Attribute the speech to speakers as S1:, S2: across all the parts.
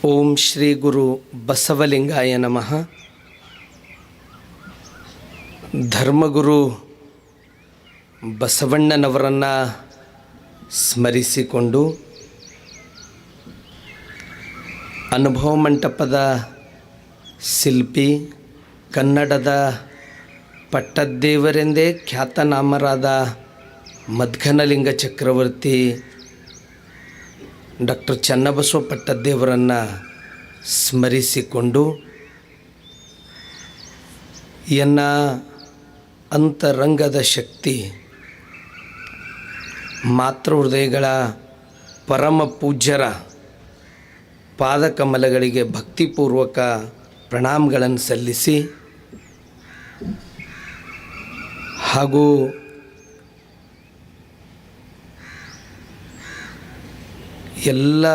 S1: ಓಂ ಶ್ರೀ ಗುರು ಬಸವಲಿಂಗಾಯ ನಮಃ. ಧರ್ಮಗುರು ಬಸವಣ್ಣನವರನ್ನು ಸ್ಮರಿಸಿಕೊಂಡು ಅನುಭವ ಮಂಟಪದ ಶಿಲ್ಪಿ, ಕನ್ನಡದ ಪಟ್ಟದ್ದೇವರೆಂದೇ ಖ್ಯಾತನಾಮರಾದ ಮದ್ಘನಲಿಂಗ ಚಕ್ರವರ್ತಿ ಡಾಕ್ಟರ್ ಚನ್ನಬಸವ ಪಟ್ಟದ್ದೇವರನ್ನು ಸ್ಮರಿಸಿಕೊಂಡು ಎನ್ನ ಅಂತರಂಗದ ಶಕ್ತಿ ಮಾತೃ ಹೃದಯಗಳ ಪರಮ ಪೂಜ್ಯರ ಪಾದಕಮಲಗಳಿಗೆ ಭಕ್ತಿಪೂರ್ವಕ ಪ್ರಣಾಮಗಳನ್ನು ಸಲ್ಲಿಸಿ ಹಾಗೂ ಎಲ್ಲ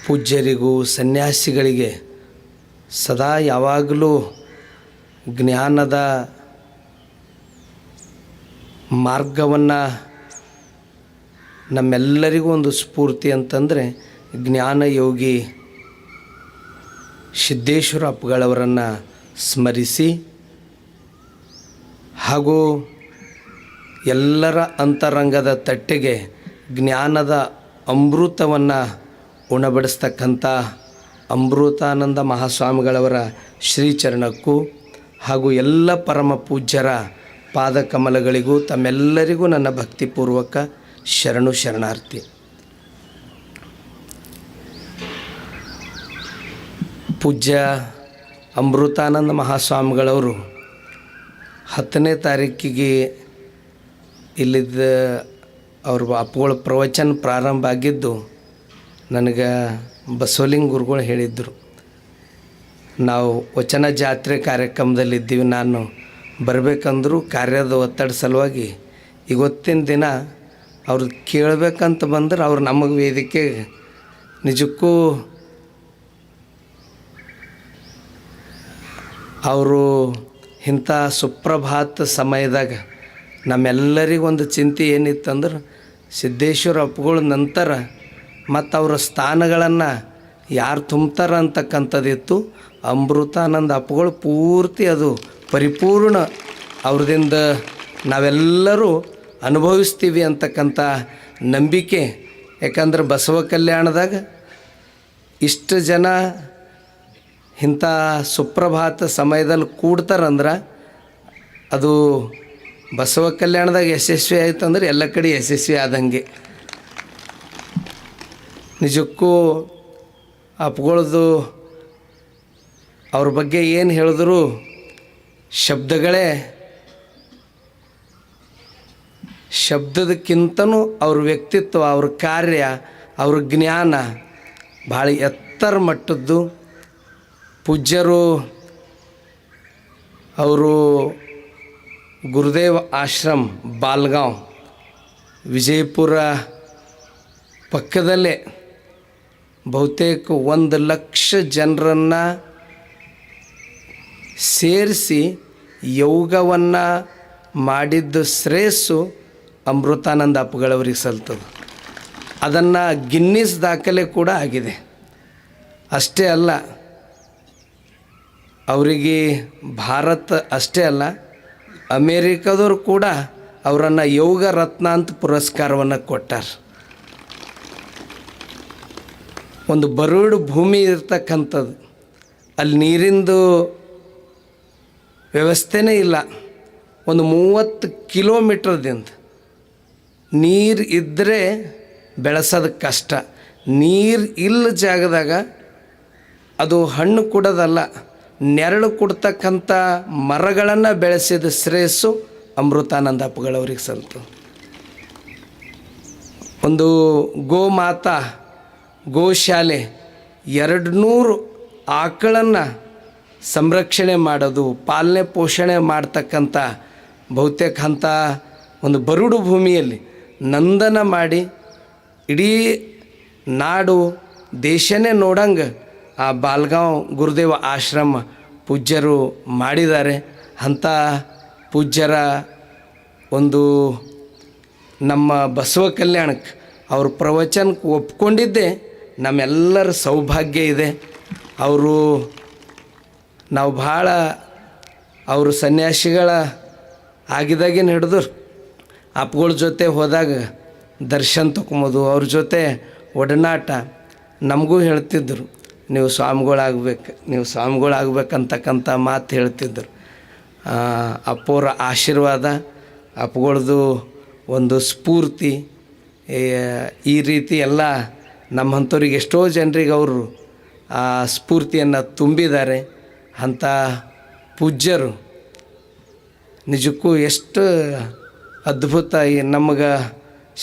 S1: ಪೂಜ್ಯರಿಗೂ ಸನ್ಯಾಸಿಗಳಿಗೆ ಸದಾ ಯಾವಾಗಲೂ ಜ್ಞಾನದ ಮಾರ್ಗವನ್ನು ನಮ್ಮೆಲ್ಲರಿಗೂ ಒಂದು ಸ್ಫೂರ್ತಿ ಅಂತಂದರೆ ಜ್ಞಾನಯೋಗಿ ಸಿದ್ದೇಶ್ವರ ಅಪ್ಪಗಳವರನ್ನು ಸ್ಮರಿಸಿ ಹಾಗೂ ಎಲ್ಲರ ಅಂತರಂಗದ ತಟ್ಟೆಗೆ ಜ್ಞಾನದ ಅಮೃತವನ್ನು ಉಣಬಡಿಸ್ತಕ್ಕಂಥ ಅಮೃತಾನಂದ ಮಹಾಸ್ವಾಮಿಗಳವರ ಶ್ರೀಚರಣಕ್ಕೂ ಹಾಗೂ ಎಲ್ಲ ಪರಮ ಪೂಜ್ಯರ ಪಾದಕಮಲಗಳಿಗೂ ತಮ್ಮೆಲ್ಲರಿಗೂ ನನ್ನ ಭಕ್ತಿಪೂರ್ವಕ ಶರಣು ಶರಣಾರ್ಥಿ. ಪೂಜ್ಯ ಅಮೃತಾನಂದ ಮಹಾಸ್ವಾಮಿಗಳವರು 10ನೇ ತಾರೀಕಿಗೆ ಇಲ್ಲಿದ್ದ ಅವ್ರ ಅಪ್ಪುಗಳ ಪ್ರವಚನ ಪ್ರಾರಂಭ ಆಗಿದ್ದು ನನಗೆ ಬಸವಲಿಂಗ ಗುರುಗಳು ಹೇಳಿದ್ದರು. ನಾವು ವಚನ ಜಾತ್ರೆ ಕಾರ್ಯಕ್ರಮದಲ್ಲಿದ್ದೀವಿ, ನಾನು ಬರಬೇಕಂದ್ರೂ ಕಾರ್ಯದ ಒತ್ತಡ ಸಲುವಾಗಿ ಇವತ್ತಿನ ದಿನ ಅವ್ರು ಕೇಳಬೇಕಂತ ಬಂದ್ರೆ ಅವ್ರು ನಮಗೆ ವೇದಿಕೆ ನಿಜಕ್ಕೂ ಅವರು ಇಂಥ ಸುಪ್ರಭಾತ ಸಮಯದಾಗ ನಮ್ಮೆಲ್ಲರಿಗೊಂದು ಚಿಂತೆ ಏನಿತ್ತಂದ್ರೆ ಸಿದ್ದೇಶ್ವರ ಅಪ್ಪುಗಳ ನಂತರ ಮತ್ತು ಅವರ ಸ್ಥಾನಗಳನ್ನು ಯಾರು ತುಂಬ್ತಾರೆ ಅಂತಕ್ಕಂಥದ್ದಿತ್ತು. ಅಮೃತಾನಂದ ಅಪ್ಪುಗಳು ಪೂರ್ತಿ ಅದು ಪರಿಪೂರ್ಣ ಅವ್ರದಿಂದ ನಾವೆಲ್ಲರೂ ಅನುಭವಿಸ್ತೀವಿ ಅಂತಕ್ಕಂಥ ನಂಬಿಕೆ. ಯಾಕಂದ್ರೆ ಬಸವ ಕಲ್ಯಾಣದಾಗ ಇಷ್ಟು ಜನ ಇಂಥ ಸುಪ್ರಭಾತ ಸಮಯದಲ್ಲಿ ಕೂಡ್ತಾರಂದ್ರೆ ಅದು ಬಸವ ಕಲ್ಯಾಣದಾಗ ಯಶಸ್ವಿ ಆಯ್ತು ಅಂದ್ರೆ ಎಲ್ಲ ಕಡೆ ಯಶಸ್ವಿ ಆದಂಗೆ. ನಿಜಕ್ಕೂ ಅಪ್ಪುಗಳದು ಅವ್ರ ಬಗ್ಗೆ ಏನು ಹೇಳಿದ್ರು ಶಬ್ದಗಳೇ, ಶಬ್ದದಕ್ಕಿಂತನೂ ಅವ್ರ ವ್ಯಕ್ತಿತ್ವ, ಅವ್ರ ಕಾರ್ಯ, ಅವ್ರ ಜ್ಞಾನ ಭಾಳ ಎತ್ತರ ಮಟ್ಟದ್ದು. ಪೂಜ್ಯರು ಅವರು ಗುರುದೇವ ಆಶ್ರಮ್ ಬಾಲ್ಗಾಂವ್ ವಿಜಯಪುರ ಪಕ್ಕದಲ್ಲೇ ಬಹುತೇಕ 1,00,000 ಜನರನ್ನು ಸೇರಿಸಿ ಯೋಗವನ್ನು ಮಾಡಿದ್ದು ಶ್ರೇಯಸ್ಸು ಅಮೃತಾನಂದ ಅಪ್ಪಗಳವರಿಗೆ ಸಲ್ತದೆ. ಅದನ್ನು ಗಿನ್ನಿಸ್ ದಾಖಲೆ ಕೂಡ ಆಗಿದೆ. ಅಷ್ಟೇ ಅಲ್ಲ, ಅವರಿಗೆ ಭಾರತ ಅಷ್ಟೇ ಅಲ್ಲ, ಅಮೇರಿಕಾದವರು ಕೂಡ ಅವರನ್ನು ಯೋಗ ರತ್ನ ಅಂತ ಪುರಸ್ಕಾರವನ್ನು ಕೊಟ್ಟಾರ. ಒಂದು ಬರಡು ಭೂಮಿ ಇರ್ತಕ್ಕಂಥದ್ದು, ಅಲ್ಲಿ ನೀರಿಂದು ವ್ಯವಸ್ಥೆನೇ ಇಲ್ಲ. ಒಂದು 30 ಕಿಲೋಮೀಟ್ರದಿಂದ ನೀರು ಇದ್ದರೆ ಬೆಳೆಸೋದು ಕಷ್ಟ. ನೀರು ಇಲ್ಲ ಜಾಗದಾಗ ಅದು ಹಣ್ಣು ಕೊಡೋದಲ್ಲ, ನೆರಳು ಕೊಡ್ತಕ್ಕಂಥ ಮರಗಳನ್ನು ಬೆಳೆಸಿದ ಶ್ರೇಯಸ್ಸು ಅಮೃತಾನಂದ ಅಪ್ಪಗಳವ್ರಿಗೆ ಸಲ್ತು. ಒಂದು ಗೋಮಾತಾ ಗೋಶಾಲೆ 200 ಆಕಳನ್ನು ಸಂರಕ್ಷಣೆ ಮಾಡೋದು, ಪಾಲನೆ ಪೋಷಣೆ ಮಾಡ್ತಕ್ಕಂಥ ಬಹುತೇಕ ಅಂಥ ಒಂದು ಬರುಡು ಭೂಮಿಯಲ್ಲಿ ನಂದನ ಮಾಡಿ ಇಡೀ ನಾಡು ದೇಶನೇ ನೋಡಂಗೆ ಆ ಬಾಲ್ಗಾಂವ್ ಗುರುದೇವ ಆಶ್ರಮ ಪೂಜ್ಯರು ಮಾಡಿದ್ದಾರೆ. ಅಂಥ ಪೂಜ್ಯರ ಒಂದು ನಮ್ಮ ಬಸವ ಕಲ್ಯಾಣಕ್ಕೆ ಅವ್ರ ಪ್ರವಚನಕ್ಕೆ ಒಪ್ಕೊಂಡಿದ್ದೆ ನಮ್ಮೆಲ್ಲರ ಸೌಭಾಗ್ಯ ಇದೆ. ಅವರು ನಾವು ಭಾಳ ಅವರು ಸನ್ಯಾಸಿಗಳ ಆಗಿದಾಗಿನ ಹಿಡಿದು ಅಪ್ಪಗಳ ಜೊತೆ ಹೋದಾಗ ದರ್ಶನ ತೊಗೊಂಬೋದು, ಅವ್ರ ಜೊತೆ ಒಡನಾಟ. ನಮಗೂ ಹೇಳ್ತಿದ್ದರು, ನೀವು ಸ್ವಾಮಿಗಳಾಗಬೇಕಂತಕ್ಕಂಥ ಮಾತು ಹೇಳ್ತಿದ್ದರು. ಅಪ್ಪವ್ರ ಆಶೀರ್ವಾದ, ಅಪ್ಪಗಳದು ಒಂದು ಸ್ಫೂರ್ತಿ, ಈ ರೀತಿ ಎಲ್ಲ ನಮ್ಮಂಥವ್ರಿಗೆ ಎಷ್ಟೋ ಜನರಿಗೆ ಅವರು ಆ ಸ್ಫೂರ್ತಿಯನ್ನು ತುಂಬಿದ್ದಾರೆ. ಅಂಥ ಪೂಜ್ಯರು ನಿಜಕ್ಕೂ ಎಷ್ಟು ಅದ್ಭುತ. ಈ ನಮಗೆ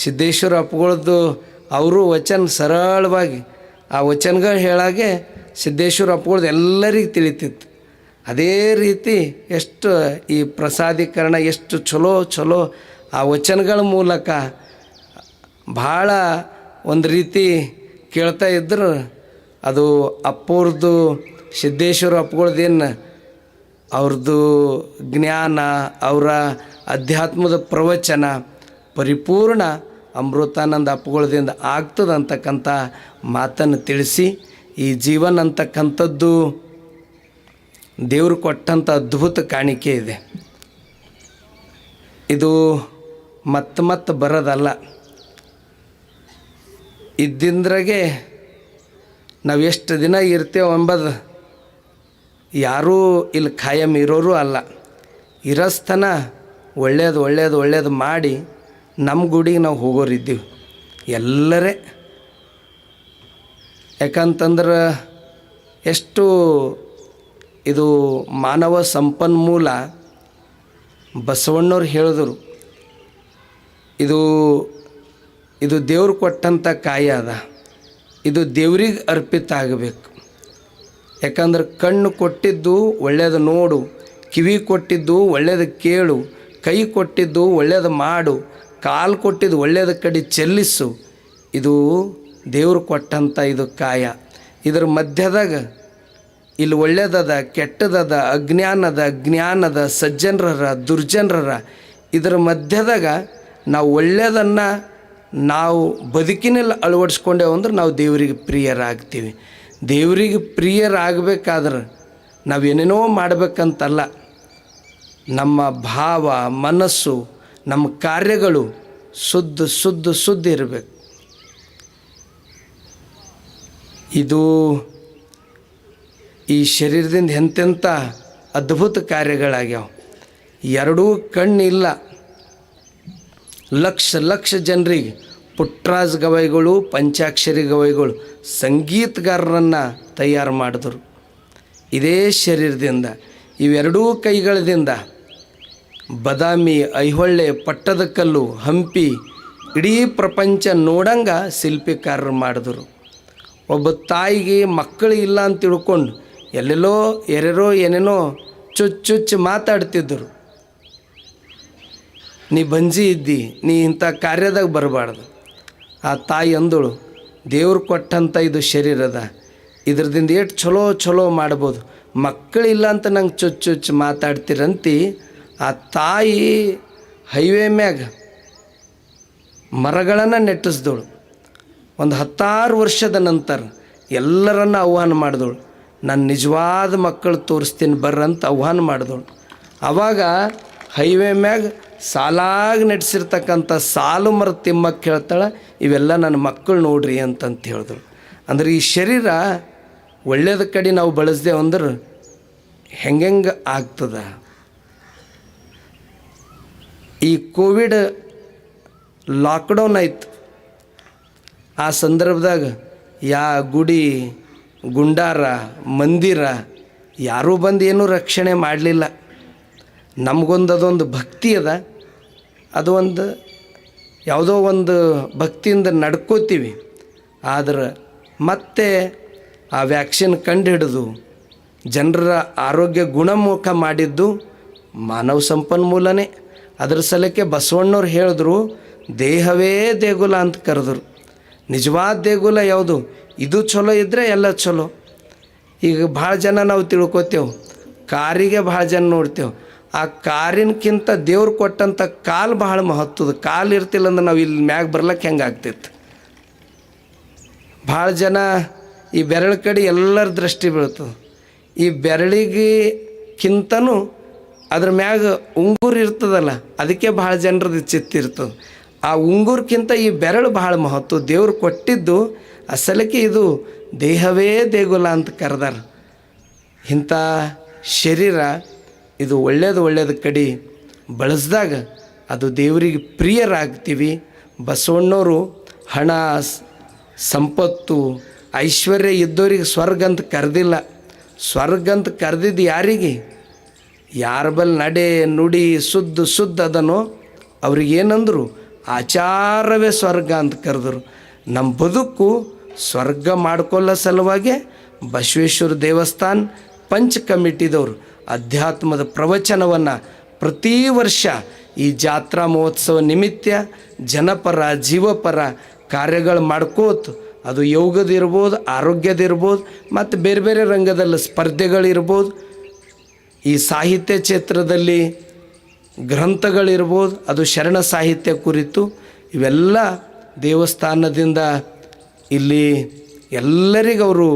S1: ಸಿದ್ದೇಶ್ವರ ಅಪ್ಪಗಳದ್ದು ಅವರು ವಚನ ಸರಳವಾಗಿ ಆ ವಚನಗಳು ಹೇಳಾಗೆ ಸಿದ್ದೇಶ್ವರ ಅಪ್ಪಗಳದ್ದು ಎಲ್ಲರಿಗೂ ತಿಳಿತಿತ್ತು. ಅದೇ ರೀತಿ ಎಷ್ಟು ಈ ಪ್ರಸಾದೀಕರಣ ಎಷ್ಟು ಚಲೋ ಆ ವಚನಗಳ ಮೂಲಕ ಭಾಳ ಒಂದು ರೀತಿ ಕೇಳ್ತಾ ಇದ್ದರು. ಅದು ಅಪ್ಪವ್ರದ್ದು ಸಿದ್ದೇಶ್ವರ ಅಪ್ಪಗಳದ್ದೇನು ಅವ್ರದ್ದು ಜ್ಞಾನ, ಅವರ ಅಧ್ಯಾತ್ಮದ ಪ್ರವಚನ ಪರಿಪೂರ್ಣ ಅಮೃತಾನಂದ ಅಪ್ಪಗಳದಿಂದ ಆಗ್ತದಂತಕ್ಕಂಥ ಮಾತನ್ನು ತಿಳಿಸಿ, ಈ ಜೀವನ ಅಂತಕ್ಕಂಥದ್ದು ದೇವರು ಕೊಟ್ಟಂಥ ಅದ್ಭುತ ಕಾಣಿಕೆ ಇದೆ. ಇದು ಮತ್ತೆ ಬರೋದಲ್ಲ. ಇದ್ದಿಂದ್ರಾಗೆ ನಾವು ಎಷ್ಟು ದಿನ ಇರ್ತೇವೆ ಎಂಬುದು ಯಾರೂ ಇಲ್ಲಿ ಖಾಯಂ ಇರೋರು ಅಲ್ಲ. ಇರಸ್ತನ ಒಳ್ಳೇದು ಮಾಡಿ ನಮ್ಮ ಗುಡಿಗೆ ನಾವು ಹೋಗೋರಿದ್ದೀವಿ ಎಲ್ಲರೇ. ಯಾಕಂತಂದ್ರೆ ಎಷ್ಟು ಇದು ಮಾನವ ಸಂಪನ್ಮೂಲ. ಬಸವಣ್ಣವ್ರು ಹೇಳಿದ್ರು, ಇದು ದೇವ್ರು ಕೊಟ್ಟಂಥ ಕಾಯ ಅದ, ಇದು ದೇವ್ರಿಗೆ ಅರ್ಪಿತ ಆಗಬೇಕು. ಯಾಕಂದ್ರೆ ಕಣ್ಣು ಕೊಟ್ಟಿದ್ದು ಒಳ್ಳೇದು ನೋಡು, ಕಿವಿ ಕೊಟ್ಟಿದ್ದು ಒಳ್ಳೇದು ಕೇಳು, ಕೈ ಕೊಟ್ಟಿದ್ದು ಒಳ್ಳೇದು ಮಾಡು, ಕಾಲು ಕೊಟ್ಟಿದ್ದು ಒಳ್ಳೇದು ಕಡೆ ಚೆಲ್ಲಿಸು. ಇದು ದೇವ್ರು ಕೊಟ್ಟಂಥ ಇದು ಕಾಯ. ಇದರ ಮಧ್ಯದಾಗ ಇಲ್ಲಿ ಒಳ್ಳೇದದ, ಕೆಟ್ಟದದ, ಅಜ್ಞಾನದ, ಜ್ಞಾನದ, ಸಜ್ಜನರ, ದುರ್ಜನರ. ಇದರ ಮಧ್ಯದಾಗ ನಾವು ಒಳ್ಳೆಯದನ್ನು ನಾವು ಬದುಕಿನಲ್ಲಿ ಅಳವಡಿಸ್ಕೊಂಡೇವು ಅಂದ್ರೆ ನಾವು ದೇವರಿಗೆ ಪ್ರಿಯರಾಗ್ತೀವಿ. ದೇವರಿಗೆ ಪ್ರಿಯರಾಗಬೇಕಾದ್ರೆ ನಾವೇನೇನೋ ಮಾಡಬೇಕಂತಲ್ಲ, ನಮ್ಮ ಭಾವ, ಮನಸ್ಸು, ನಮ್ಮ ಕಾರ್ಯಗಳು ಶುದ್ಧ ಇರಬೇಕು. ಇದು ಈ ಶರೀರದಿಂದ ಎಂತೆಂಥ ಅದ್ಭುತ ಕಾರ್ಯಗಳಾಗ್ಯಾವ. ಎರಡೂ ಕಣ್ಣಿಲ್ಲ. ಲಕ್ಷ ಜನರಿಗೆ ಪುಟ್ಟರಾಜ ಗವಾಯಿಗಳು, ಪಂಚಾಕ್ಷರಿ ಗವಾಯಿಗಳು ಸಂಗೀತಗಾರರನ್ನು ತಯಾರು ಮಾಡಿದ್ರು ಇದೇ ಶರೀರದಿಂದ. ಇವೆರಡೂ ಕೈಗಳದಿಂದ ಬದಾಮಿ, ಐಹೊಳೆ, ಪಟ್ಟದಕಲ್ಲು, ಹಂಪಿ ಇಡೀ ಪ್ರಪಂಚ ನೋಡಂಗ ಶಿಲ್ಪಿಕಾರರು ಮಾಡಿದ್ರು. ಒಬ್ಬ ತಾಯಿಗೆ ಮಕ್ಕಳು ಇಲ್ಲ ಅಂತ ತಿಳ್ಕೊಂಡು ಎಲ್ಲೆಲ್ಲೋ ಏನೇನೋ ಚುಚ್ಚು ಮಾತಾಡ್ತಿದ್ದರು. ನೀ ಬಂಜಿ ಇದ್ದಿ, ನೀ ಇಂಥ ಕಾರ್ಯದಾಗ ಬರಬಾರ್ದು. ಆ ತಾಯಿ ಅಂದಳು, ದೇವ್ರು ಕೊಟ್ಟಂಥ ಇದು ಶರೀರದ, ಇದ್ರದಿಂದ ಎಷ್ಟು ಚಲೋ ಮಾಡ್ಬೋದು, ಮಕ್ಕಳಿಲ್ಲ ಅಂತ ನಂಗೆ ಚುಚ್ಚು ಮಾತಾಡ್ತಿರಂತಿ. ಆ ತಾಯಿ ಹೈವೇ ಮ್ಯಾಗ ಮರಗಳನ್ನು ನೆಟ್ಟಿಸ್ದಳು. ಒಂದು 10 ವರ್ಷದ ನಂತರ ಎಲ್ಲರನ್ನ ಆಹ್ವಾನ ಮಾಡಿದಳು. ನಾನು ನಿಜವಾದ ಮಕ್ಕಳು ತೋರಿಸ್ತೀನಿ ಬರ್ರಂತ ಆಹ್ವಾನ ಮಾಡಿದಳು. ಆವಾಗ ಹೈವೇ ಮ್ಯಾಗ ಸಾಲಾಗಿ ನಡೆಸಿರ್ತಕ್ಕಂಥ ಸಾಲು ಮರ ತಿಮ್ಮಕ್ಕೆ ಹೇಳ್ತಾಳೆ, ಇವೆಲ್ಲ ನನ್ನ ಮಕ್ಕಳು ನೋಡ್ರಿ ಅಂತಂತ ಹೇಳಿದಳು. ಅಂದ್ರೆ ಈ ಶರೀರ ಒಳ್ಳೆಯದ ಕಡೆ ನಾವು ಬಳಸ್ದೇವು ಅಂದ್ರೆ ಹೆಂಗೆ ಆಗ್ತದ. ಈ ಕೋವಿಡ್ ಲಾಕ್ಡೌನ್ ಆಯ್ತು. ಆ ಸಂದರ್ಭದಾಗ ಗುಡಿ, ಗುಂಡಾರ, ಮಂದಿರ ಯಾರೂ ಬಂದು ಏನೂ ರಕ್ಷಣೆ ಮಾಡಲಿಲ್ಲ. ನಮಗೊಂದು ಭಕ್ತಿ ಅದ, ಅದು ಒಂದು ಯಾವುದೋ ಒಂದು ಭಕ್ತಿಯಿಂದ ನಡ್ಕೋತೀವಿ. ಆದ್ರೆ ಮತ್ತೆ ಆ ವ್ಯಾಕ್ಸಿನ್ ಕಂಡು ಹಿಡಿದು ಜನರ ಆರೋಗ್ಯ ಗುಣಮುಖ ಮಾಡಿದ್ದು ಮಾನವ ಸಂಪನ್ಮೂಲನೇ. ಅದರ ಸಲಕ್ಕೆ ಬಸವಣ್ಣವ್ರು ಹೇಳಿದ್ರು, ದೇಹವೇ ದೇಗುಲ ಅಂತ ಕರೆದ್ರು. ನಿಜವಾದ ದೇಗುಲ ಯಾವುದು? ಇದು ಚಲೋ ಇದ್ದರೆ ಎಲ್ಲ ಚಲೋ. ಈಗ ಭಾಳ ಜನ ನಾವು ತಿಳ್ಕೊತೇವೆ, ಕಾರಿಗೆ ಭಾಳ ಜನ ನೋಡ್ತೇವೆ. ಆ ಕಾರಿನಕ್ಕಿಂತ ದೇವ್ರು ಕೊಟ್ಟಂಥ ಕಾಲು ಭಾಳ ಮಹತ್ವದ. ಕಾಲು ಇರ್ತಿಲ್ಲ ಅಂದ್ರೆ ನಾವು ಇಲ್ಲಿ ಮ್ಯಾಗ ಬರ್ಲಕ್ಕೆ ಹೆಂಗೆ ಆಗ್ತಿತ್ತು? ಭಾಳ ಜನ ಈ ಬೆರಳು ಕಡೆ ಎಲ್ಲರ ದೃಷ್ಟಿ ಬೀಳ್ತದೆ. ಈ ಬೆರಳಿಗಿಂತನೂ ಅದ್ರ ಮ್ಯಾಗ ಉಂಗುರು ಇರ್ತದಲ್ಲ, ಅದಕ್ಕೆ ಭಾಳ ಜನರದ್ದು ಚಿತ್ತಿರ್ತದೆ. ಆ ಉಂಗುರ್ಕಿಂತ ಈ ಬೆರಳು ಭಾಳ ಮಹತ್ವ. ದೇವ್ರು ಕೊಟ್ಟಿದ್ದು ಅಸಲಕ್ಕೆ ಇದು ದೇಹವೇ ದೇಗುಲ ಅಂತ ಕರೆದಾರ. ಇಂಥ ಶರೀರ ಇದು ಒಳ್ಳೇದು ಕಡೆ ಬಳಸಿದಾಗ ಅದು ದೇವರಿಗೆ ಪ್ರಿಯರಾಗ್ತೀವಿ. ಬಸವಣ್ಣವರು ಹಣ, ಸಂಪತ್ತು, ಐಶ್ವರ್ಯ ಇದ್ದವ್ರಿಗೆ ಸ್ವರ್ಗ ಅಂತ ಕರೆದಿಲ್ಲ. ಸ್ವರ್ಗ ಅಂತ ಕರೆದಿದ್ದು ಯಾರಿಗೆ? ಯಾರ ಬಲ್ ನಡೆ ನುಡಿ ಶುದ್ಧ ಅದನೋ ಅವ್ರಿಗೇನಂದ್ರು ಆಚಾರವೇ ಸ್ವರ್ಗ ಅಂತ ಕರೆದರು. ನಮ್ಮ ಬದುಕು ಸ್ವರ್ಗ ಮಾಡ್ಕೊಳ್ಳೋ ಸಲುವಾಗಿ ಬಸವೇಶ್ವರ ದೇವಸ್ಥಾನ ಪಂಚ ಕಮಿಟಿದವರು ಅಧ್ಯಾತ್ಮದ ಪ್ರವಚನವನ್ನು ಪ್ರತಿ ವರ್ಷ ಈ ಜಾತ್ರಾ ಮಹೋತ್ಸವ ನಿಮಿತ್ತ ಜನಪರ ಜೀವಪರ ಕಾರ್ಯಗಳು ಮಾಡ್ಕೋತ, ಅದು ಯೋಗದಿರ್ಬೋದು, ಆರೋಗ್ಯದಿರ್ಬೋದು, ಮತ್ತು ಬೇರೆ ಬೇರೆ ರಂಗದಲ್ಲಿ ಸ್ಪರ್ಧೆಗಳಿರ್ಬೋದು, ಈ ಸಾಹಿತ್ಯ ಕ್ಷೇತ್ರದಲ್ಲಿ ಗ್ರಂಥಗಳಿರ್ಬೋದು, ಅದು ಶರಣ ಸಾಹಿತ್ಯ ಕುರಿತು ಇವೆಲ್ಲ ದೇವಸ್ಥಾನದಿಂದ ಇಲ್ಲಿ ಎಲ್ಲರಿಗವರು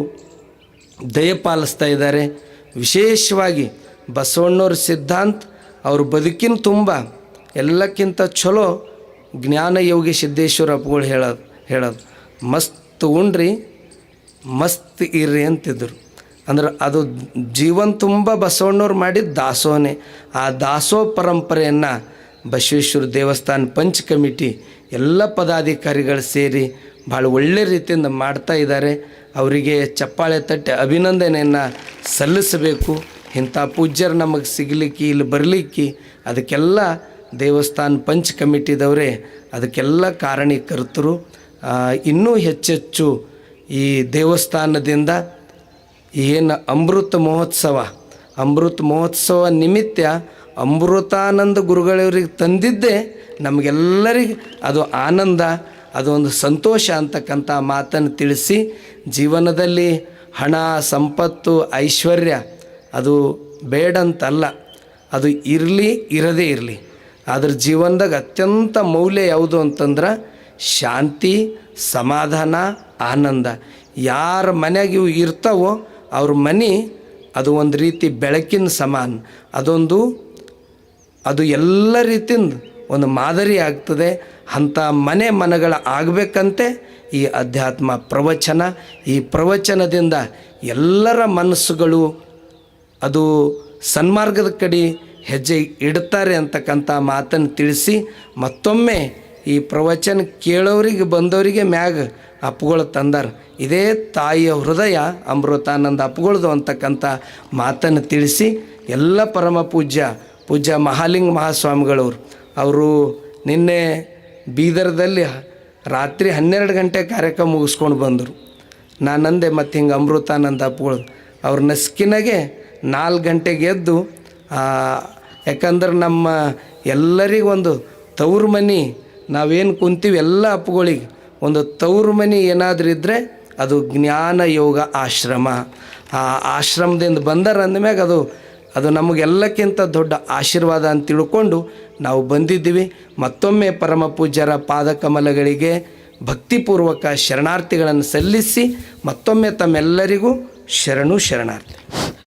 S1: ದಯಪಾಲಿಸ್ತಾ ಇದ್ದಾರೆ. ವಿಶೇಷವಾಗಿ ಬಸವಣ್ಣವ್ರ ಸಿದ್ಧಾಂತ ಅವ್ರ ಬದುಕಿನ ತುಂಬ ಎಲ್ಲಕ್ಕಿಂತ ಚಲೋ ಜ್ಞಾನ ಯೋಗಿ ಸಿದ್ದೇಶ್ವರ ಅಪ್ಪಗಳು ಹೇಳೋದು ಮಸ್ತ್ ಉಣ್ರಿ ಮಸ್ತ್ ಇರ್ರಿ ಅಂತಿದ್ರು. ಅಂದ್ರೆ ಅದು ಜೀವನ ತುಂಬ ಬಸವಣ್ಣವ್ರು ಮಾಡಿದ ದಾಸೋಹನೇ. ಆ ದಾಸೋಹ ಪರಂಪರೆಯನ್ನು ಬಸವೇಶ್ವರ ದೇವಸ್ಥಾನ ಪಂಚ ಕಮಿಟಿ ಎಲ್ಲ ಪದಾಧಿಕಾರಿಗಳು ಸೇರಿ ಭಾಳ ಒಳ್ಳೆ ರೀತಿಯಿಂದ ಮಾಡ್ತಾ ಇದ್ದಾರೆ. ಅವರಿಗೆ ಚಪ್ಪಾಳೆ ತಟ್ಟಿ ಅಭಿನಂದನೆಯನ್ನು ಸಲ್ಲಿಸಬೇಕು. ಇಂಥ ಪೂಜ್ಯರು ನಮಗೆ ಸಿಗಲಿಕ್ಕೆ, ಇಲ್ಲಿ ಬರಲಿಕ್ಕೆ ಅದಕ್ಕೆಲ್ಲ ದೇವಸ್ಥಾನ ಪಂಚ ಕಮಿಟಿದವರೇ ಅದಕ್ಕೆಲ್ಲ ಕಾರಣೀಕರ್ತರು. ಇನ್ನೂ ಹೆಚ್ಚೆಚ್ಚು ಈ ದೇವಸ್ಥಾನದಿಂದ ಏನು ಅಮೃತ ಮಹೋತ್ಸವ ನಿಮಿತ್ತ ಅಮೃತಾನಂದ ಗುರುಗಳವ್ರಿಗೆ ತಂದಿದ್ದೇ ನಮಗೆಲ್ಲರಿಗೆ ಅದು ಆನಂದ, ಅದು ಒಂದು ಸಂತೋಷ ಅಂತಕ್ಕಂಥ ಮಾತನ್ನು ತಿಳಿಸಿ, ಜೀವನದಲ್ಲಿ ಹಣ, ಸಂಪತ್ತು, ಐಶ್ವರ್ಯ ಅದು ಬೇಡಂತಲ್ಲ, ಅದು ಇರದೇ ಇರಲಿ. ಅದ್ರ ಜೀವನದಾಗ ಅತ್ಯಂತ ಮೌಲ್ಯ ಯಾವುದು ಅಂತಂದ್ರೆ ಶಾಂತಿ, ಸಮಾಧಾನ, ಆನಂದ. ಯಾರ ಮನೆಯಾಗ ಇವು ಇರ್ತಾವೋ ಅವ್ರ ಮನೆ ಅದು ಒಂದು ರೀತಿ ಬೆಳಕಿನ ಸಮಾನ. ಅದು ಎಲ್ಲ ರೀತಿಯಿಂದ ಒಂದು ಮಾದರಿ ಆಗ್ತದೆ. ಅಂಥ ಮನಗಳ ಆಗಬೇಕಂತೆ ಈ ಅಧ್ಯಾತ್ಮ ಪ್ರವಚನ. ಈ ಪ್ರವಚನದಿಂದ ಎಲ್ಲರ ಮನಸ್ಸುಗಳು ಅದು ಸನ್ಮಾರ್ಗದ ಕಡೆ ಹೆಜ್ಜೆ ಇಡ್ತಾರೆ ಅಂತಕ್ಕಂಥ ಮಾತನ್ನು ತಿಳಿಸಿ, ಮತ್ತೊಮ್ಮೆ ಈ ಪ್ರವಚನ ಕೇಳೋರಿಗೆ ಬಂದವರಿಗೆ ಮ್ಯಾಗ ಅಪ್ಪುಗಳು ತಂದಾರ. ಇದೇ ತಾಯಿಯ ಹೃದಯ ಅಮೃತಾನಂದ ಅಪ್ಪುಗಳದು ಅಂತಕ್ಕಂಥ ಮಾತನ್ನು ತಿಳಿಸಿ, ಎಲ್ಲ ಪರಮ ಪೂಜ್ಯ ಮಹಾಲಿಂಗ ಮಹಾಸ್ವಾಮಿಗಳವರು ಅವರು ನಿನ್ನೆ ಬೀದರ್ದಲ್ಲಿ ರಾತ್ರಿ 12 ಗಂಟೆ ಕಾರ್ಯಕ್ರಮ ಮುಗಿಸ್ಕೊಂಡು ಬಂದರು. ನಾನಂದೆ ಮತ್ತು ಹಿಂಗೆ ಅಮೃತಾನಂದ ಅಪ್ಪುಗಳು ಅವ್ರ ನಸ್ಕಿನಾಗೆ 4 ಗಂಟೆಗೆ ಎದ್ದು, ಯಾಕಂದ್ರೆ ನಮ್ಮ ಎಲ್ಲರಿಗೊಂದು ತವ್ರ ಮನೆ ನಾವೇನು ಕುಂತೀವಿ ಎಲ್ಲ ಅಪ್ಪುಗಳಿಗೆ ಒಂದು ತವ್ರ ಮನೆ ಏನಾದರೂ ಇದ್ದರೆ ಅದು ಜ್ಞಾನ ಯೋಗ ಆಶ್ರಮ. ಆ ಆಶ್ರಮದಿಂದ ಬಂದಾರ ಅಂದಮ್ಯಾಗ ಅದು ನಮಗೆಲ್ಲಕ್ಕಿಂತ ದೊಡ್ಡ ಆಶೀರ್ವಾದ ಅಂತ ತಿಳ್ಕೊಂಡು ನಾವು ಬಂದಿದ್ದೀವಿ. ಮತ್ತೊಮ್ಮೆ ಪರಮ ಪೂಜ್ಯರ ಪಾದಕಮಲಗಳಿಗೆ ಭಕ್ತಿಪೂರ್ವಕ ಶರಣಾರ್ಥಿಗಳನ್ನು ಸಲ್ಲಿಸಿ ಮತ್ತೊಮ್ಮೆ ತಮ್ಮೆಲ್ಲರಿಗೂ ಶರಣಾರ್ಥಿ.